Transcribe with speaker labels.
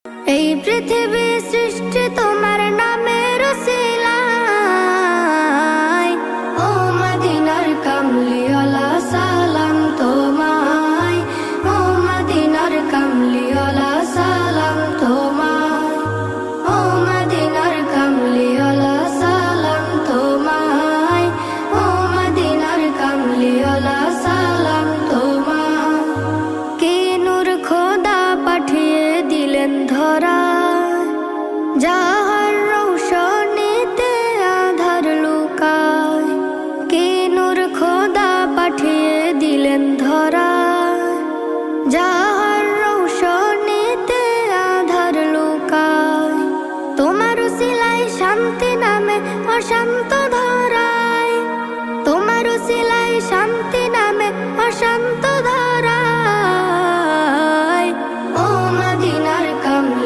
Speaker 1: এই পৃথিবী সৃষ্টি তোমার নামের উসিলায়। ও মদিনার কামলিওয়ালা সালাম তোমায়, ও মদিনার কামলিওয়ালা সালাম তোমায়, ও মদিনার কামলিওয়ালা সালাম তোমায়, ও মদিনার কামলিওয়ালা সালাম তোমায়। কে নূর খোদা পাঠিয়ে দিলেন ধরায়, যাহার রৌশনীতে আধার লুকায়। কে নূর খোদা পাঠিয়ে দিলেন ধরায়, যাহার রৌশনীতে আধার লুকায়। তোমার উসিলায় শান্তি নামে অশান্ত